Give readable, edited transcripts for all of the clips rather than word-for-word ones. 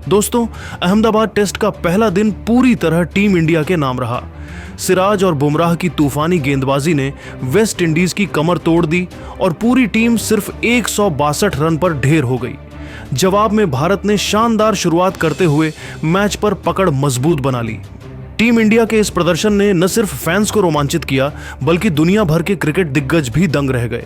दोस्तों, अहमदाबाद टेस्ट का पहला दिन पूरी तरह टीम इंडिया के नाम रहा। सिराज और बुमराह की तूफानी गेंदबाजी ने वेस्ट इंडीज की कमर तोड़ दी और पूरी टीम सिर्फ 162 रन पर ढेर हो गई। जवाब में भारत ने शानदार शुरुआत करते हुए मैच पर पकड़ मजबूत बना ली। टीम इंडिया के इस प्रदर्शन ने न सिर्फ फैंस को रोमांचित किया, बल्कि दुनिया भर के क्रिकेट दिग्गज भी दंग रह गए।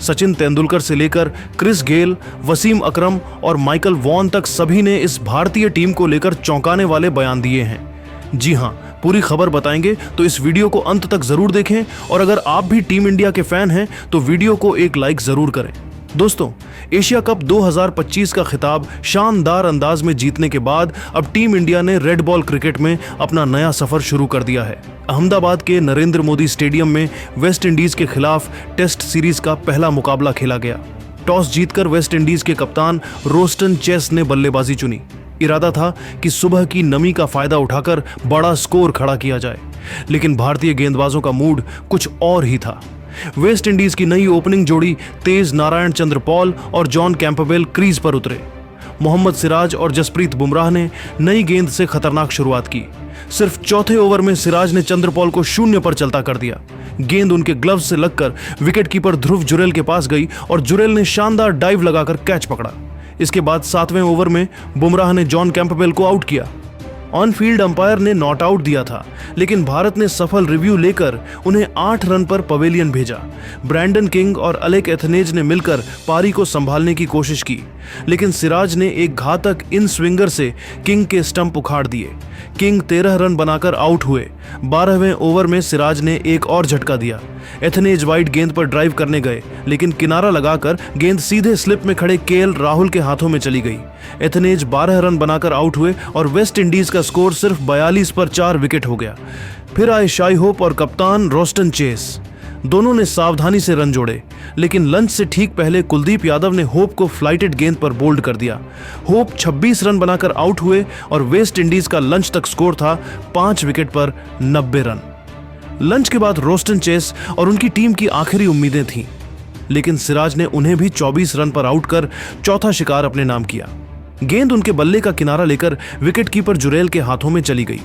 सचिन तेंदुलकर से लेकर क्रिस गेल, वसीम अकरम और माइकल वॉन तक सभी ने इस भारतीय टीम को लेकर चौंकाने वाले बयान दिए हैं। जी हां, पूरी खबर बताएंगे, तो इस वीडियो को अंत तक जरूर देखें और अगर आप भी टीम इंडिया के फैन हैं तो वीडियो को एक लाइक जरूर करें। दोस्तों, एशिया कप 2025 का खिताब शानदार अंदाज में जीतने के बाद अब टीम इंडिया ने रेड बॉल क्रिकेट में अपना नया सफर शुरू कर दिया है। अहमदाबाद के नरेंद्र मोदी स्टेडियम में वेस्ट इंडीज के खिलाफ टेस्ट सीरीज का पहला मुकाबला खेला गया। टॉस जीतकर वेस्ट इंडीज के कप्तान रोस्टन चेस ने बल्लेबाजी चुनी। इरादा था कि सुबह की नमी का फायदा उठाकर बड़ा स्कोर खड़ा किया जाए, लेकिन भारतीय गेंदबाजों का मूड कुछ और ही था। वेस्ट इंडीज की नई ओपनिंग जोड़ी तेज नारायण चंद्र पॉल और जॉन कैंपबेल क्रीज पर उतरे। मोहम्मद सिराज और जसप्रीत बुमराह ने नई गेंद से खतरनाक शुरुआत की। सिर्फ चौथे ओवर में सिराज ने चंद्र पॉल को 0 पर चलता कर दिया। गेंद उनके ग्लव्स से लगकर विकेटकीपर ध्रुव जुरेल के पास गई और जुरेल ने शानदार डाइव लगाकर कैच पकड़ा। इसके बाद 7वें ओवर में बुमराह ने जॉन कैंपबेल को आउट किया। ऑन फील्ड अंपायर ने नॉट आउट दिया था, लेकिन भारत ने सफल रिव्यू लेकर उन्हें 8 रन पर पवेलियन भेजा। ब्रैंडन किंग और अलेक एथनेज ने मिलकर पारी को संभालने की कोशिश की, लेकिन सिराज ने एक घातक इन स्विंगर से किंग के स्टंप उखाड़ दिए। किंग 13 रन बनाकर आउट हुए। 12वें ओवर में सिराज ने एक और झटका दिया। एथनेज वाइड गेंद पर ड्राइव करने गए, लेकिन किनारा लगाकर गेंद सीधे स्लिप में खड़े केएल राहुल के हाथों में चली गई। एथनेज 12 रन बनाकर आउट हुए और वेस्ट इंडीज का स्कोर सिर्फ 42 पर 4 विकेट हो गया। फिर आए शाई होप और कप्तान रोस्टन चेस। दोनों ने सावधानी से रन जोड़े, लेकिन लंच से ठीक पहले कुलदीप यादव ने होप को फ्लाइटेड गेंद पर बोल्ड कर दिया। होप 26 रन बनाकर आउट हुए और वेस्ट इंडीज का लंच तक स्कोर था 5 विकेट पर 90 रन। लंच के बाद रोस्टन चेस और उनकी टीम की आखिरी उम्मीदें थीं, लेकिन सिराज ने उन्हें भी 24 रन पर आउट कर चौथा शिकार अपने नाम किया। गेंद उनके बल्ले का किनारा लेकर विकेटकीपर जुरेल के हाथों में चली गई।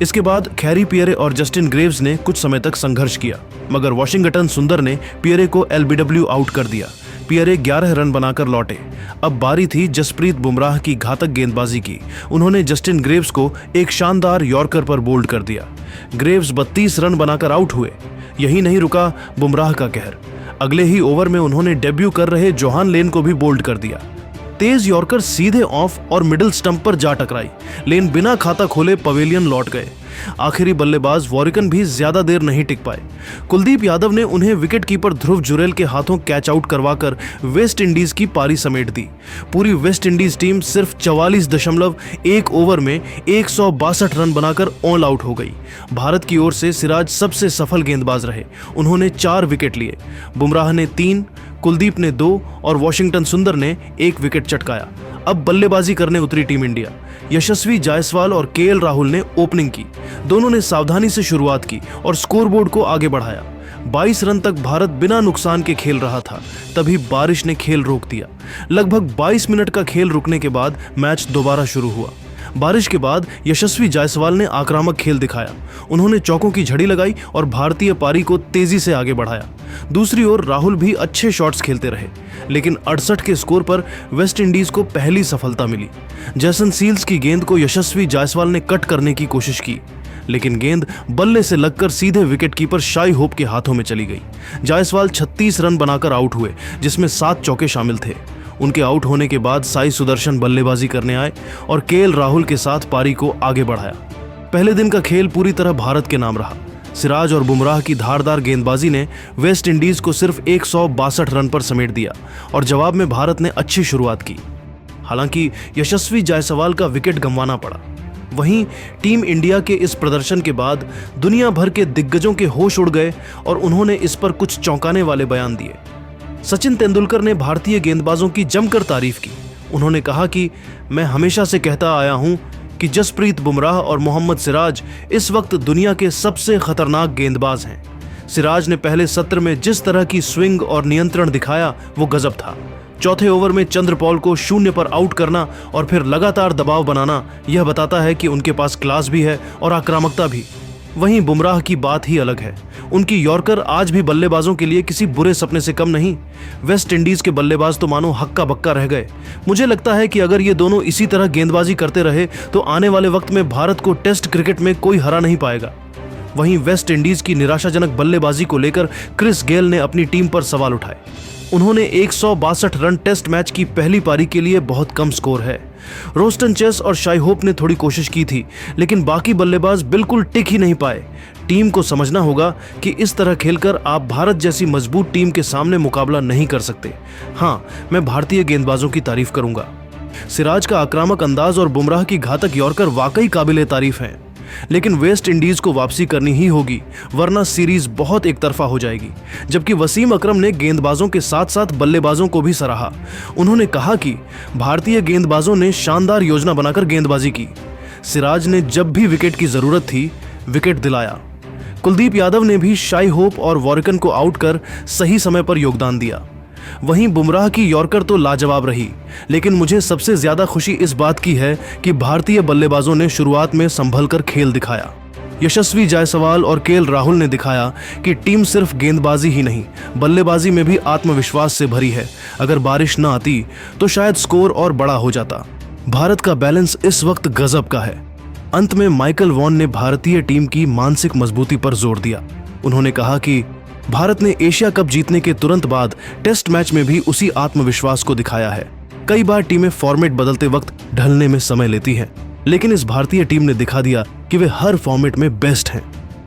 इसके बाद कैरी पियरे और जस्टिन ग्रेव्स ने कुछ समय तक संघर्ष किया, मगर वॉशिंगटन सुंदर ने पियरे को एलबीडब्ल्यू आउट कर दिया। पियरे 11 रन बनाकर लौटे। अब बारी थी जसप्रीत बुमराह की घातक गेंदबाजी की। उन्होंने जस्टिन ग्रेव्स को एक शानदार यॉर्कर पर बोल्ड कर दिया। ग्रेव्स 32 रन बनाकर आउट हुए। यही नहीं रुका बुमराह का कहर। अगले ही ओवर में उन्होंने डेब्यू कर रहे जोहान लेन को भी बोल्ड कर दिया। तेज यॉर्कर सीधे ऑफ और मिडिल स्टंप पर जा टकराई। लेन बिना खाता खोले पवेलियन लौट गए। आखिरी बल्लेबाज वॉरिकन भी ज्यादा देर नहीं टिक पाए। कुलदीप यादव ने उन्हें विकेटकीपर ध्रुव जुरेल के हाथों कैच आउट करवाकर वेस्ट इंडीज की पारी समेट दी। पूरी वेस्ट इंडीज टीम सिर्फ 44.1 ओवर में 162 रन बनाकर ऑल आउट हो गई। भारत की ओर से सिराज सबसे सफल गेंदबाज रहे। उन्होंने 4 विकेट लिए। बुमराह ने 3, कुलदीप ने 2 और वॉशिंगटन सुंदर ने 1 विकेट चटकाया। अब बल्लेबाजी करने उतरी टीम इंडिया। यशस्वी जायसवाल और केएल राहुल ने ओपनिंग की। दोनों ने सावधानी से शुरुआत की और स्कोरबोर्ड को आगे बढ़ाया। 22 रन तक भारत बिना नुकसान के खेल रहा था, तभी बारिश ने खेल रोक दिया। लगभग 22 मिनट का खेल रुकने के बाद मैच दोबारा शुरू हुआ। बारिश के बाद यशस्वी जायसवाल ने आक्रामक खेल दिखाया। उन्होंने चौकों की झड़ी लगाई और भारतीय पारी को तेजी से आगे बढ़ाया। दूसरी ओर राहुल भी अच्छे शॉट्स खेलते रहे, लेकिन 68 के स्कोर पर वेस्ट इंडीज को पहली सफलता मिली। जैसन सील्स की गेंद को यशस्वी जायसवाल ने कट करने की कोशिश की, लेकिन गेंद बल्ले से लगकर सीधे विकेटकीपर शाई होप के हाथों में चली गई। जायसवाल 36 रन बनाकर आउट हुए, जिसमें 7 चौके शामिल थे। उनके आउट होने के बाद साई सुदर्शन बल्लेबाजी करने आए और केएल राहुल के साथ पारी को आगे बढ़ाया। पहले दिन का खेल पूरी तरह भारत के नाम रहा। सिराज और बुमराह की धारदार गेंदबाजी ने वेस्ट इंडीज को सिर्फ 162 रन पर समेट दिया और जवाब में भारत ने अच्छी शुरुआत की। हालांकि यशस्वी जायसवाल का विकेट गंवाना पड़ा। वहीं टीम इंडिया के इस प्रदर्शन के बाद दुनिया भर के दिग्गजों के होश उड़ गए और उन्होंने इस पर कुछ चौंकाने वाले बयान दिए। सचिन तेंदुलकर ने भारतीय गेंदबाजों की जमकर तारीफ की। उन्होंने कहा कि मैं हमेशा से कहता आया हूं कि जसप्रीत बुमराह और मोहम्मद सिराज इस वक्त दुनिया के सबसे खतरनाक गेंदबाज हैं। सिराज ने पहले सत्र में जिस तरह की स्विंग और नियंत्रण दिखाया वो गजब था। चौथे ओवर में चंद्रपॉल को 0 पर आउट करना और फिर लगातार दबाव बनाना, यह बताता है कि उनके पास क्लास भी है और आक्रामकता भी। वहीं बुमराह की बात ही अलग है। उनकी यॉर्कर आज भी बल्लेबाजों के लिए किसी बुरे सपने से कम नहीं। वेस्ट इंडीज के बल्लेबाज तो मानो हक्का बक्का रह गए। मुझे लगता है कि अगर ये दोनों इसी तरह गेंदबाजी करते रहे तो आने वाले वक्त में भारत को टेस्ट क्रिकेट में कोई हरा नहीं पाएगा। वहीं वेस्ट इंडीज की निराशाजनक बल्लेबाजी को लेकर क्रिस गेल ने अपनी टीम पर सवाल उठाए। उन्होंने 162 रन टेस्ट मैच की पहली पारी के लिए बहुत कम स्कोर है। रोस्टन चेस और शाई होप ने थोड़ी कोशिश की थी, लेकिन बाकी बल्लेबाज बिल्कुल टिक ही नहीं पाए। टीम को समझना होगा कि इस तरह खेलकर आप भारत जैसी मजबूत टीम के सामने मुकाबला नहीं कर सकते। हाँ, मैं भारतीय गेंदबाजों की तारीफ करूंगा। सिराज का आक्रामक अंदाज और बुमराह की घातक यॉर्कर वाकई काबिले तारीफ हैं। लेकिन वेस्ट इंडीज को वापसी करनी ही होगी, वरना सीरीज बहुत एक तरफा हो जाएगी। जबकि वसीम अकरम ने गेंदबाजों के साथ साथ बल्लेबाजों को भी सराहा। उन्होंने कहा कि भारतीय गेंदबाजों ने शानदार योजना बनाकर गेंदबाजी की। सिराज ने जब भी विकेट की जरूरत थी, विकेट दिलाया। कुलदीप यादव ने भी शाई होप और वॉरिकन को आउट कर सही समय पर योगदान दिया। वहीं बुमराह की यॉर्कर तो लाजवाब रही, लेकिन मुझे सबसे ज्यादा खुशी इस बात की है कि भारतीय बल्लेबाजों ने शुरुआत में संभल कर खेल दिखाया। यशस्वी जायसवाल और केएल राहुल ने दिखाया कि टीम सिर्फ गेंदबाजी ही नहीं, बल्लेबाजी में भी आत्मविश्वास से भरी है। अगर बारिश न आती तो शायद स्कोर और बड़ा हो जाता। भारत का बैलेंस इस वक्त गजब का है। अंत में माइकल वॉन ने भारतीय टीम की मानसिक मजबूती पर जोर दिया। उन्होंने कहा कि भारत ने एशिया कप जीतने के तुरंत बाद टेस्ट मैच में भी उसी आत्मविश्वास को दिखाया है। कई बार टीमें फॉर्मेट बदलते वक्त ढलने में समय लेती हैं, लेकिन इस भारतीय टीम ने दिखा दिया कि वे हर फॉर्मेट में बेस्ट हैं।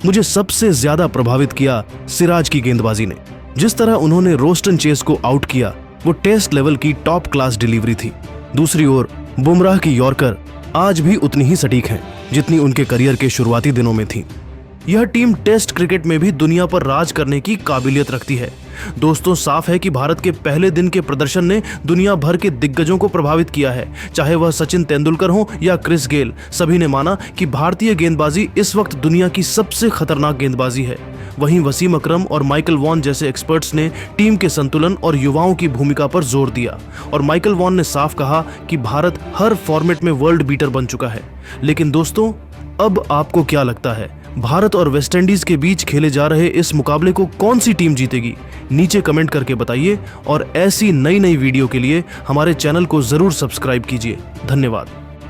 मुझे सबसे ज्यादा प्रभावित किया सिराज की गेंदबाजी ने। जिस तरह उन्होंने रोस्टन चेस को आउट किया, वो टेस्ट लेवल की टॉप क्लास डिलीवरी थी। दूसरी ओर बुमराह की यॉर्कर आज भी उतनी ही सटीक हैं जितनी उनके करियर के शुरुआती दिनों में थी। यह टीम टेस्ट क्रिकेट में भी दुनिया पर राज करने की काबिलियत रखती है। दोस्तों, साफ है कि भारत के पहले दिन के प्रदर्शन ने दुनिया भर के दिग्गजों को प्रभावित किया है। चाहे वह सचिन तेंदुलकर हो या क्रिस गेल, सभी ने माना कि भारतीय गेंदबाजी इस वक्त दुनिया की सबसे खतरनाक गेंदबाजी है। वहीं वसीम अकरम और माइकल वॉन जैसे एक्सपर्ट्स ने टीम के संतुलन और युवाओं की भूमिका पर जोर दिया। और माइकल वॉन ने साफ कहा कि भारत हर फॉर्मेट में वर्ल्ड बीटर बन चुका है। लेकिन दोस्तों, अब आपको क्या लगता है, भारत और वेस्टइंडीज के बीच खेले जा रहे इस मुकाबले को कौन सी टीम जीतेगी? नीचे कमेंट करके बताइए और ऐसी नई वीडियो के लिए हमारे चैनल को जरूर सब्सक्राइब कीजिए। धन्यवाद।